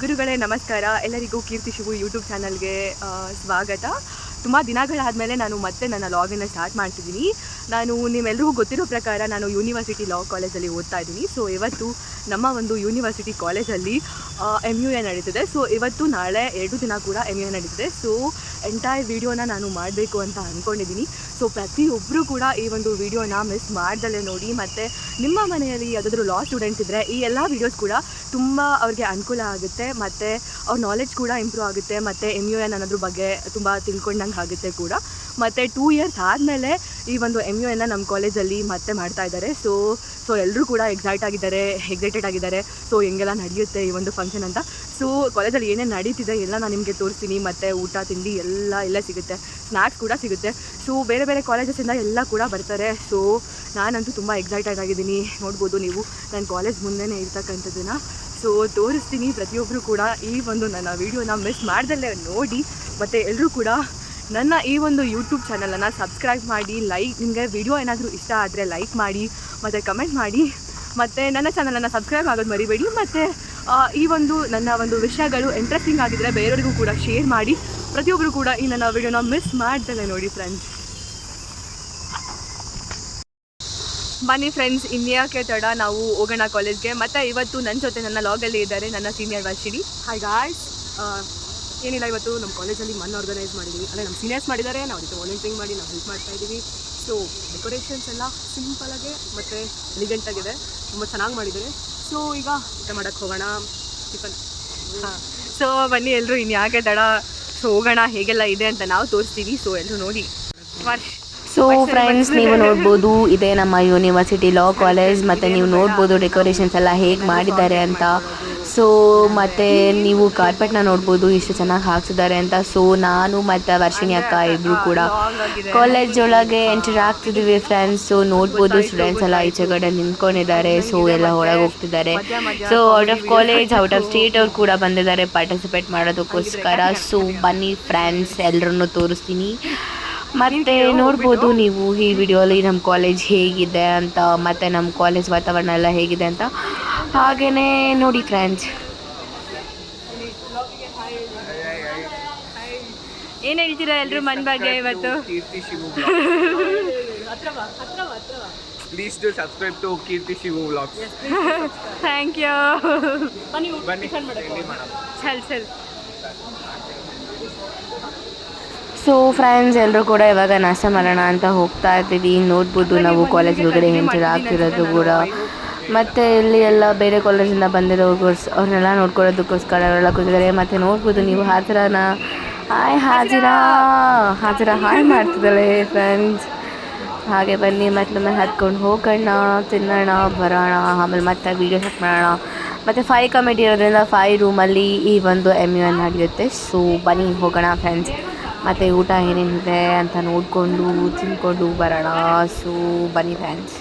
ಗುರುಗಳೇ ನಮಸ್ಕಾರ. ಎಲ್ಲರಿಗೂ ಕೀರ್ತಿ ಶಿವು ಯೂಟ್ಯೂಬ್ ಚಾನಲ್ಗೆ ಸ್ವಾಗತ. ತುಂಬ ದಿನಗಳಾದಮೇಲೆ ನಾನು ಮತ್ತೆ ನನ್ನ ಲಾಗನ್ನು ಸ್ಟಾರ್ಟ್ ಮಾಡ್ತಿದ್ದೀನಿ. ನಾನು ನಿಮ್ಮೆಲ್ಲರಿಗೂ ಗೊತ್ತಿರೋ ಪ್ರಕಾರ ನಾನು ಯೂನಿವರ್ಸಿಟಿ ಲಾ ಕಾಲೇಜಲ್ಲಿ ಓದ್ತಾ ಇದ್ದೀನಿ. ಸೊ ಇವತ್ತು ನಮ್ಮ ಒಂದು ಯೂನಿವರ್ಸಿಟಿ ಕಾಲೇಜಲ್ಲಿ MUA ನಡೀತಿದೆ. ಸೊ ಇವತ್ತು ನಾಳೆ 2 ದಿನ ಕೂಡ MUA ನಡೀತಿದೆ. ಸೊ ಎಂಟೈರ್ ವಿಡಿಯೋನ ನಾನು ಮಾಡಬೇಕು ಅಂತ ಅಂದ್ಕೊಂಡಿದ್ದೀನಿ. ಸೊ ಪ್ರತಿಯೊಬ್ಬರು ಕೂಡ ಈ ಒಂದು ವಿಡಿಯೋನ ಮಿಸ್ ಮಾಡ್ದಲ್ಲೇ ನೋಡಿ. ಮತ್ತು ನಿಮ್ಮ ಮನೆಯಲ್ಲಿ ಯಾವುದಾದ್ರೂ ಲಾ ಸ್ಟೂಡೆಂಟ್ಸ್ ಇದ್ದರೆ ಈ ಎಲ್ಲ ವೀಡಿಯೋಸ್ ಕೂಡ ತುಂಬ ಅವ್ರಿಗೆ ಅನುಕೂಲ ಆಗುತ್ತೆ. ಮತ್ತು ಅವ್ರ ನಾಲೆಡ್ಜ್ ಕೂಡ ಇಂಪ್ರೂವ್ ಆಗುತ್ತೆ. ಮತ್ತು MUA ಅನ್ನೋದ್ರ ಬಗ್ಗೆ ತುಂಬ ತಿಳ್ಕೊಂಡಂಗೆ ಆಗುತ್ತೆ ಕೂಡ. ಮತ್ತು 2 ಇಯರ್ಸ್ ಆದಮೇಲೆ ಈ ಒಂದು MUAನ ನಮ್ಮ ಕಾಲೇಜಲ್ಲಿ ಮತ್ತೆ ಮಾಡ್ತಾ ಇದ್ದಾರೆ. ಸೊ ಎಲ್ಲರೂ ಕೂಡ ಎಕ್ಸೈಟೆಡ್ ಆಗಿದ್ದಾರೆ. ಸೊ ಹೆಂಗೆಲ್ಲ ನಡೆಯುತ್ತೆ ಈ ಒಂದು ಫಂಕ್ಷನ್ ಅಂತ. ಸೊ ಕಾಲೇಜಲ್ಲಿ ಏನೇನು ನಡೀತಿದೆ ಎಲ್ಲ ನಾನು ನಿಮಗೆ ತೋರಿಸ್ತೀನಿ. ಮತ್ತು ಊಟ ತಿಂಡಿ ಎಲ್ಲ ಇಲ್ಲೇ ಸಿಗುತ್ತೆ, ಸ್ನ್ಯಾಕ್ಸ್ ಕೂಡ ಸಿಗುತ್ತೆ. ಸೊ ಬೇರೆ ಬೇರೆ ಕಾಲೇಜಸ್ಸಿಂದ ಎಲ್ಲ ಕೂಡ ಬರ್ತಾರೆ. ಸೊ ನಾನಂತೂ ತುಂಬ ಎಕ್ಸೈಟೆಡ್ ಆಗಿದ್ದೀನಿ. ನೋಡ್ಬೋದು ನೀವು ನನ್ನ ಕಾಲೇಜ್ ಮುಂದೆನೇ ಇರ್ತಕ್ಕಂಥದ್ದನ್ನು. ಸೊ ತೋರಿಸ್ತೀನಿ. ಪ್ರತಿಯೊಬ್ಬರು ಕೂಡ ಈ ಒಂದು ನನ್ನ ವೀಡಿಯೋನ ಮಿಸ್ ಮಾಡ್ದಲ್ಲೇ ನೋಡಿ. ಮತ್ತು ಎಲ್ಲರೂ ಕೂಡ ನನ್ನ ಈ ಒಂದು ಯೂಟ್ಯೂಬ್ ಚಾನಲನ್ನು ಸಬ್ಸ್ಕ್ರೈಬ್ ಮಾಡಿ. ನಿಮಗೆ ವಿಡಿಯೋ ಏನಾದರೂ ಇಷ್ಟ ಆದರೆ ಲೈಕ್ ಮಾಡಿ ಮತ್ತು ಕಮೆಂಟ್ ಮಾಡಿ. ಮತ್ತು ನನ್ನ ಚಾನಲನ್ನು ಸಬ್ಸ್ಕ್ರೈಬ್ ಆಗೋದು ಮರಿಬೇಡಿ. ಮತ್ತು ಈ ಒಂದು ನನ್ನ ಒಂದು ವಿಷಯಗಳು ಇಂಟ್ರೆಸ್ಟಿಂಗ್ ಆಗಿದ್ದರೆ ಬೇರೆಯವರಿಗೂ ಕೂಡ ಶೇರ್ ಮಾಡಿ. ಪ್ರತಿಯೊಬ್ಬರು ಕೂಡ ಈ ನನ್ನ ವಿಡಿಯೋನ ಮಿಸ್ ಮಾಡ್ದಲ್ಲೇ ನೋಡಿ ಫ್ರೆಂಡ್ಸ್. ಬನ್ನಿ ಫ್ರೆಂಡ್ಸ್, ಇನ್ಯಾಕೆ ತಡ, ನಾವು ಹೋಗೋಣ ಕಾಲೇಜ್ಗೆ. ಮತ್ತು ಇವತ್ತು ನನ್ನ ಜೊತೆ ನನ್ನ ಲಾಗಲ್ಲಿ ಇದ್ದಾರೆ ನನ್ನ ಸೀನಿಯರ್ ವರ್ಷಿಣಿ. ಹಾಯ್ ಗಾಯ್ಸ್, ಏನಿಲ್ಲ, ಇವತ್ತು ನಮ್ಮ ಕಾಲೇಜಲ್ಲಿ ಆರ್ಗನೈಸ್ ಮಾಡಿದ್ದೀವಿ. ಅಂದರೆ ನಮ್ಮ ಸೀನಿಯರ್ಸ್ ಮಾಡಿದ್ದಾರೆ, ನಾವು ಅದಕ್ಕೆ ವಾಲಂಟಿಯರಿಂಗ್ ಮಾಡಿ ನಾವು ಹೆಲ್ಪ್ ಮಾಡ್ತಾಯಿದ್ದೀವಿ. ಸೊ ಡೆಕೋರೇಷನ್ಸ್ ಎಲ್ಲ ಸಿಂಪಲಾಗೆ ಮತ್ತು ಎಲಿಗೆಂಟಾಗಿದೆ, ತುಂಬ ಚೆನ್ನಾಗಿ ಮಾಡಿದ್ದಾರೆ. ಸೊ ಈಗ ಊಟ ಮಾಡೋಕ್ಕೆ ಹೋಗೋಣ, ಟಿಫನ್. ಸೊ ಬನ್ನಿ ಎಲ್ಲರೂ, ಇನ್ಯಾಕೆ ತಡ, ಸೊ ಹೋಗೋಣ. ಹೇಗೆಲ್ಲ ಇದೆ ಅಂತ ನಾವು ತೋರಿಸ್ತೀವಿ. ಸೊ ಎಲ್ಲರೂ ನೋಡಿ. ಸೊ ಫ್ರೆಂಡ್ಸ್, ನೀವು ನೋಡ್ಬೋದು ಇದೇ ನಮ್ಮ ಯೂನಿವರ್ಸಿಟಿ ಲಾ ಕಾಲೇಜ್. ಮತ್ತು ನೀವು ನೋಡ್ಬೋದು ಡೆಕೋರೇಷನ್ಸ್ ಎಲ್ಲ ಹೇಗೆ ಮಾಡಿದ್ದಾರೆ ಅಂತ. ಸೊ ಮತ್ತು ನೀವು ಕಾರ್ಪೆಟ್ನ ನೋಡ್ಬೋದು ಎಷ್ಟು ಚೆನ್ನಾಗಿ ಹಾಕ್ಸಿದ್ದಾರೆ ಅಂತ. ಸೊ ನಾನು ಮತ್ತು ವರ್ಷಿಣಿ ಅಕ್ಕ ಇಬ್ಬರು ಕೂಡ ಕಾಲೇಜ್ ಒಳಗೆ ಎಂಟರ್ ಆಗ್ತಿದ್ದೀವಿ ಫ್ರೆಂಡ್ಸ್. ಸೊ ನೋಡ್ಬೋದು ಸ್ಟೂಡೆಂಟ್ಸ್ ಎಲ್ಲ ಈಚೆ ಕಡೆ ನಿಂತ್ಕೊಂಡಿದ್ದಾರೆ. ಸೊ ಎಲ್ಲ ಒಳಗೆ ಹೋಗ್ತಿದ್ದಾರೆ. So out of college, out of state ಅವ್ರು ಕೂಡ ಬಂದಿದ್ದಾರೆ ಪಾರ್ಟಿಸಿಪೇಟ್ ಮಾಡೋದಕ್ಕೋಸ್ಕರ. ಸೊ ಬನ್ನಿ ಫ್ರೆಂಡ್ಸ್, ಎಲ್ಲರನ್ನೂ ತೋರಿಸ್ತೀನಿ. ಮತ್ತು ನೋಡ್ಬೋದು ನೀವು ಈ ವಿಡಿಯೋಲಿ ನಮ್ಮ ಕಾಲೇಜ್ ಹೇಗಿದೆ ಅಂತ, ಮತ್ತು ನಮ್ಮ ಕಾಲೇಜ್ ವಾತಾವರಣ ಎಲ್ಲ ಹೇಗಿದೆ ಅಂತ. ಹಾಗೆಯೇ ನೋಡಿ ಫ್ರೆಂಡ್ಸ್. ಏನು ಹೇಳ್ತೀರಾ ಎಲ್ಲರೂ ಮನ್ ಬಗ್ಗೆ ಇವತ್ತು? Please do subscribe to Kirti Shivu Vlogs. Thank you. ಬನ್ನಿ ಚಲ್. ಸೊ ಫ್ರೆಂಡ್ಸ್, ಎಲ್ಲರೂ ಕೂಡ ಇವಾಗ ನಾಷ್ಟ ಮಾಡೋಣ ಅಂತ ಹೋಗ್ತಾ ಇದ್ದೀವಿ. ನೋಡ್ಬೋದು ನಾವು ಕಾಲೇಜ್ ಒಳಗಡೆ ಎಂಟರ್ ಆಗ್ತಿರೋದು ಕೂಡ. ಮತ್ತು ಇಲ್ಲಿ ಎಲ್ಲ ಬೇರೆ ಕಾಲೇಜಿಂದ ಅವ್ರನ್ನೆಲ್ಲ ನೋಡ್ಕೊಳ್ಳೋದಕ್ಕೋಸ್ಕರ ಅವರೆಲ್ಲ ಕೂತಿದ್ದಾರೆ. ಮತ್ತು ನೋಡ್ಬೋದು ನೀವು ಹಾಜಿರಾ ಹಾಯ್ ಮಾಡ್ತಿದ್ದಾಳೆ ಫ್ರೆಂಡ್ಸ್. ಹಾಗೆ ಬನ್ನಿ ಮತ್ತೊಮ್ಮೆ ಹತ್ಕೊಂಡು ಹೋಗೋಣ, ತಿನ್ನೋಣ, ಬರೋಣ, ಆಮೇಲೆ ಮತ್ತೆ ವೀಡಿಯೋ ಶೂಟ್ ಮಾಡೋಣ. ಮತ್ತು 5 ಕಮಿಟಿ ಇರೋದ್ರಿಂದ 5 ರೂಮಲ್ಲಿ ಈ ಒಂದು MUA ನಡೆಯುತ್ತೆ. ಸೊ ಬನ್ನಿ ಹೋಗೋಣ ಫ್ರೆಂಡ್ಸ್. ಮತ್ತು ಊಟ ಏನೇನಿದೆ ಅಂತ ನೋಡಿಕೊಂಡು ತಿನ್ಕೊಂಡು ಬರೋಣ. ಸೊ ಬನ್ನಿ ಫ್ರೆಂಡ್ಸ್.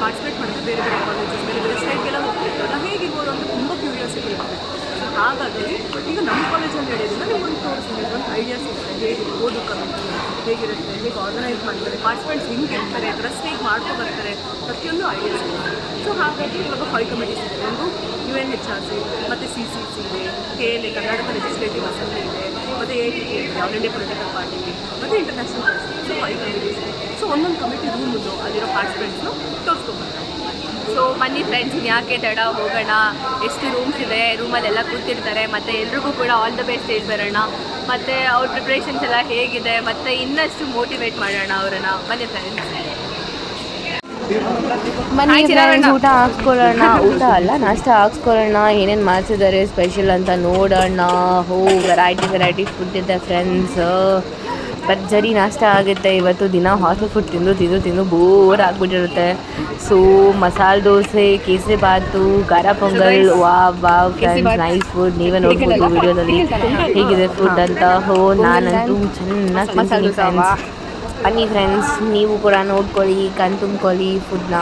ಪಾರ್ಟಿಸಿಪೇಟ್ ಮಾಡಿದ್ರೆ ಬೇರೆ ಬೇರೆ ಕಾಲೇಜಸ್, ಬೇರೆ ಬೇರೆ ಸ್ಟೇಟ್ಗೆಲ್ಲ ಹೋಗ್ತಿರ್ತಾರೆ. ನಾವು ಹೇಗಿರ್ಬೋದು ಅಂತ ತುಂಬ ಕ್ಯೂರಿಯಾಸಿಟಿ ಇರುತ್ತೆ. ಸೊ ಹಾಗಾಗಿ ಈಗ ನಮ್ಮ ಕಾಲೇಜಲ್ಲಿ ನಡೆಯೋದ್ರಿಂದ ನಿಮ್ಗೊಂದು ತೋರಿಸ್ತೀನಿ, ಒಂದು ಐಡಿಯಾಸ್ ಇರುತ್ತೆ. ಹೇಗೆ ಓದು ಕಮಿಟಿ ಹೇಗಿರುತ್ತೆ, ಹೇಗೆ ಆರ್ಗನೈಸ್ ಮಾಡ್ತಾರೆ, ಪಾರ್ಟಿಸಿಪೆಂಟ್ಸ್ ಹೆಂಗೆ ಇರ್ತಾರೆ, ಡ್ರೆಸ್ ಹೇಗೆ ಮಾಡ್ಕೊ ಬರ್ತಾರೆ, ಪ್ರತಿಯೊಂದು ಐಡಿಯಾಸ್ ಇದೆ. ಸೊ ಹಾಗಾಗಿ ಇವಾಗ 5 ಕಮಿಟೀಸ್ ಇದೆ. ಒಂದು UNHRC, ಮತ್ತು CCC ಇದೆ, KLA ಕರ್ನಾಟಕ ಲೆಜಿಸ್ಲೇಟಿವ್ ಅಸೆಂಬ್ಲಿ ಇದೆ, ಮತ್ತು ATP all India political party, ಮತ್ತು ಇಂಟರ್ನ್ಯಾಷನಲ್ ಪಾರ್ಟಿ. ಸೊ 5 ಕಮಿಟೀಸ್ ಇದೆ. ಸೊ ಒಂದೊಂದು ಕಮಿಟಿ ರೂಮನ್ನು ಅಲ್ಲಿರೋ ಪಾರ್ಟಿಸಿಪೆಂಟ್ಸ್ನು ತೋರಿಸ್ಕೊಬರ್ತಾರೆ. ಸೊ ಬನ್ನಿ ಫ್ರೆಂಡ್ಸ್, ಯಾಕೆ ತಡ, ಹೋಗೋಣ. ಎಷ್ಟು ರೂಮ್ಸ್ ಇದೆ, ರೂಮಲ್ಲೆಲ್ಲ ಕೂತಿರ್ತಾರೆ. ಮತ್ತು ಎಲ್ರಿಗೂ ಕೂಡ ಆಲ್ ದ ಬೆಸ್ಟ್ ಹೇಳಿ ಬರೋಣ. ಮತ್ತು ಅವ್ರ ಪ್ರಿಪ್ರೇಷನ್ಸ್ ಎಲ್ಲ ಹೇಗಿದೆ, ಮತ್ತು ಇನ್ನಷ್ಟು ಮೋಟಿವೇಟ್ ಮಾಡೋಣ ಅವರನ್ನು. ಬನ್ನಿ ಫ್ರೆಂಡ್ಸ್. ಬನ್ನಿ ಫ್ರೆಂಡ್ಸ್, ಊಟ ಅಲ್ಲ ನಾಷ್ಟ ಹಾಕ್ಸ್ಕೊಳ್ಳೋಣ. ಏನೇನು ಮಾಡ್ತಿದ್ದಾರೆ ಸ್ಪೆಷಲ್ ಅಂತ ನೋಡೋಣ. ವೆರೈಟಿ ಫುಡ್ ಇದೆ ಫ್ರೆಂಡ್ಸ್. ಭರ್ಜರಿ ನಾಷ್ಟ ಆಗುತ್ತೆ ಇವತ್ತು. ದಿನ ಹಾಸ್ಟೆಲ್ ಫುಡ್ ತಿಂದು ಬೋರ್ ಆಗಿಬಿಟ್ಟಿರುತ್ತೆ. ಸೊ ಮಸಾಲೆ ದೋಸೆ, ಕೇಸರಿ ಬಾತು, ಖಾರ pongal, wow friends, nice food. ನೀವೇ ನೋಡ್ಬೋದು ವಿಡಿಯೋದಲ್ಲಿ ಹೇಗಿದೆ ಫುಡ್ ಅಂತ. ನಾನಂತೂ ಚೆನ್ನಾಗಿ ತಿಂತೀನಿ ಫ್ರೆಂಡ್ಸ್. ಬನ್ನಿ ಫ್ರೆಂಡ್ಸ್, ನೀವು ಕೂಡ ನೋಡ್ಕೊಳ್ಳಿ, ಕಣ್ ತುಂಬ್ಕೊಳ್ಳಿ ಫುಡ್ನ.